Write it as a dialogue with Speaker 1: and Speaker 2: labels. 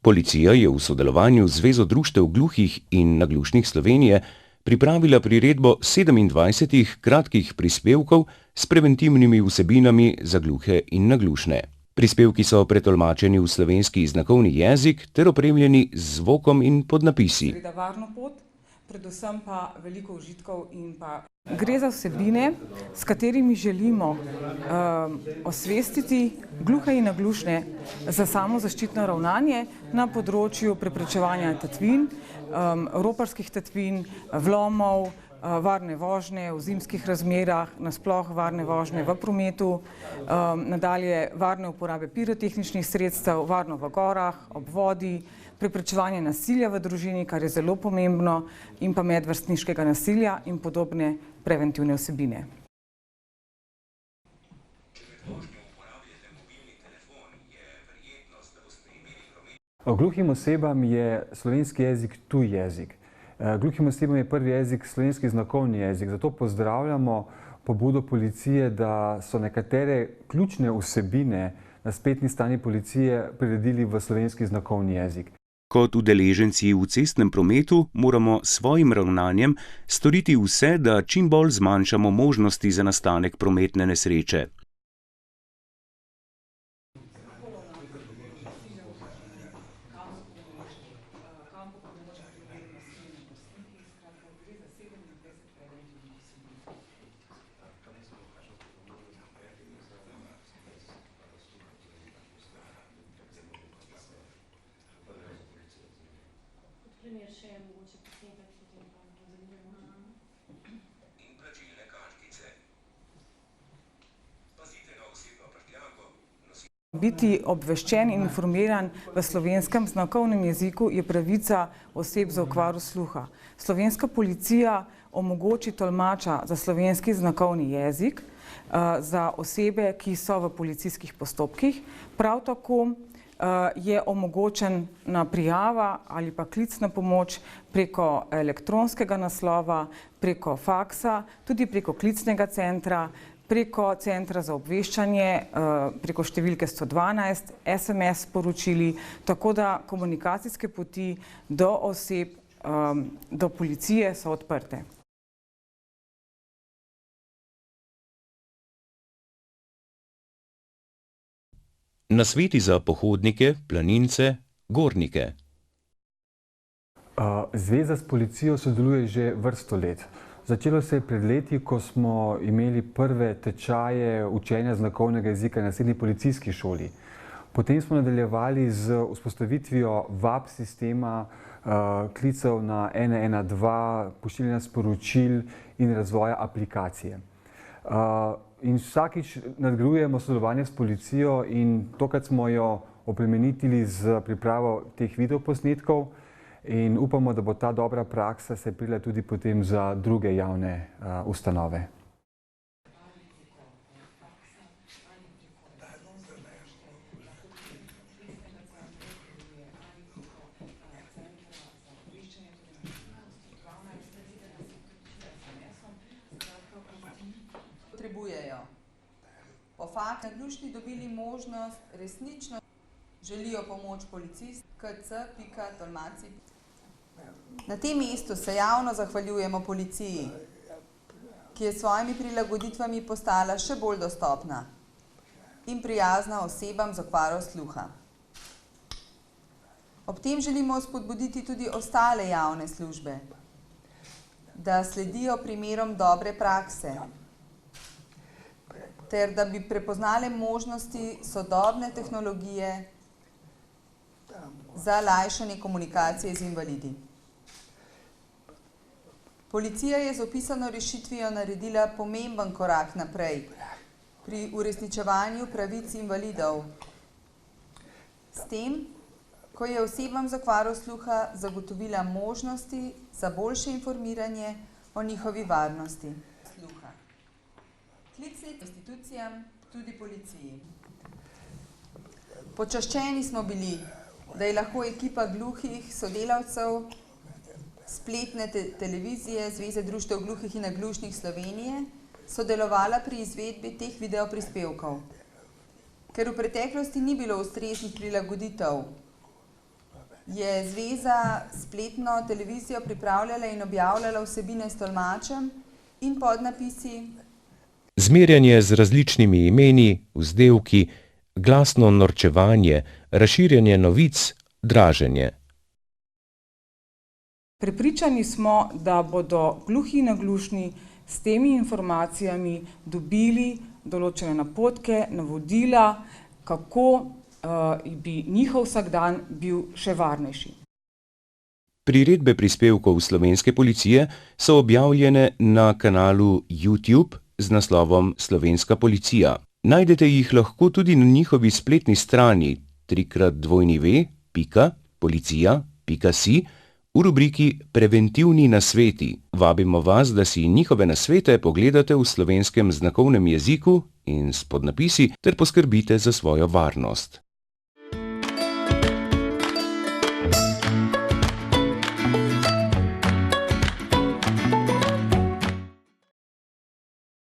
Speaker 1: Policija je v sodelovanju z Zvezo društev gluhih in naglušnih Slovenije pripravila priredbo 27 kratkih prispevkov s preventivnimi vsebinami za gluhe in naglušne. Prispevki so pretolmačeni v slovenski znakovni jezik ter opremljeni z zvokom in podnapisi.
Speaker 2: Predvsem pa veliko užitkov in pa gre za vsebine, s katerimi želimo osvestiti gluhe in naglušne za samozaščitno ravnanje na področju preprečevanja tatvin, roparskih tatvin, vlomov, varne vožnje v zimskih razmerah, nasploh varne vožnje v prometu, nadalje varne uporabe pirotehničnih sredstev, varno v gorah, ob vodi, preprečevanje nasilja v družini, kar je zelo pomembno, in pa medvrstniškega nasilja in podobne preventivne vsebine.
Speaker 3: Gluhim osebam je slovenski jezik tuj jezik. Gluhim osebam je prvi jezik slovenski znakovni jezik, zato pozdravljamo pobudo policije, da so nekatere ključne vsebine na spletni strani policije priredili v slovenski znakovni jezik.
Speaker 1: Kot udeleženci v cestnem prometu moramo s svojim ravnanjem storiti vse, da čim bolj zmanjšamo možnosti za nastanek prometne nesreče.
Speaker 2: Biti obveščen in informiran v slovenskem znakovnem jeziku je pravica oseb z okvaro sluha. Slovenska policija omogoči tolmača za slovenski znakovni jezik za osebe, ki so v policijskih postopkih. Prav tako je omogočena prijava ali pa klic na pomoč preko elektronskega naslova, preko faksa, tudi preko klicnega centra, preko centra za obveščanje, preko številke 112, SMS sporočili, tako da komunikacijske poti do oseb, do policije so odprte.
Speaker 1: Nasveti za pohodnike, planince, gornike.
Speaker 3: Zveza s policijo sodeluje že vrsto let. Začelo se je pred leti, ko smo imeli prve tečaje učenja znakovnega jezika na srednji policijski šoli. Potem smo nadaljevali z vzpostavitvijo VAP sistema, klicev na 112, pošiljanja sporočil in razvoja aplikacije. In vsakič nadgrajujemo sodelovanje s policijo in tokrat smo jo oplemenitili z pripravo teh videoposnetkov in upamo, da bo ta dobra praksa se prila tudi potem za druge javne ustanove.
Speaker 4: Potrebujejo. Po faktu naglušni dobili možnost, resnično želijo pomoč policist, kc.tolmaci. Na tem mestu se javno zahvaljujemo policiji, ki je s svojimi prilagoditvami postala še bolj dostopna in prijazna osebam z okvaro sluha. Ob tem želimo spodbuditi tudi ostale javne službe, da sledijo primerom dobre prakse, ter da bi prepoznale možnosti sodobne tehnologije za lajšanje komunikacije z invalidi. Policija je z opisano rešitvijo naredila pomemben korak naprej pri uresničevanju pravic invalidov. S tem, ko je osebam z okvaro sluha zagotovila možnosti za boljše informiranje o njihovi varnosti. Klicnim institucijam, tudi policiji. Počaščeni smo bili, da je lahko ekipa gluhih sodelavcev spletne televizije Zveze društev gluhih in naglušnih Slovenije sodelovala pri izvedbi teh videoprispevkov. Ker v preteklosti ni bilo ustreznih prilagoditev je zveza spletno televizijo pripravljala in objavljala vsebine s tolmačem in podnapisi.
Speaker 5: Zmerjanje z različnimi imeni, vzdevki, glasno norčevanje, razširjanje novic, draženje.
Speaker 2: Prepričani smo, da bodo gluhi in naglušni s temi informacijami dobili določene napotke, navodila, kako bi njihov vsakdan bil še varnejši.
Speaker 1: Priredbe prispevkov slovenske policije so objavljene na kanalu YouTube z naslovom Slovenska policija. Najdete jih lahko tudi na njihovi spletni strani www.policija.si v rubriki Preventivni nasveti. Vabimo vas, da si njihove nasvete pogledate v slovenskem znakovnem jeziku in s podnapisi ter poskrbite za svojo varnost.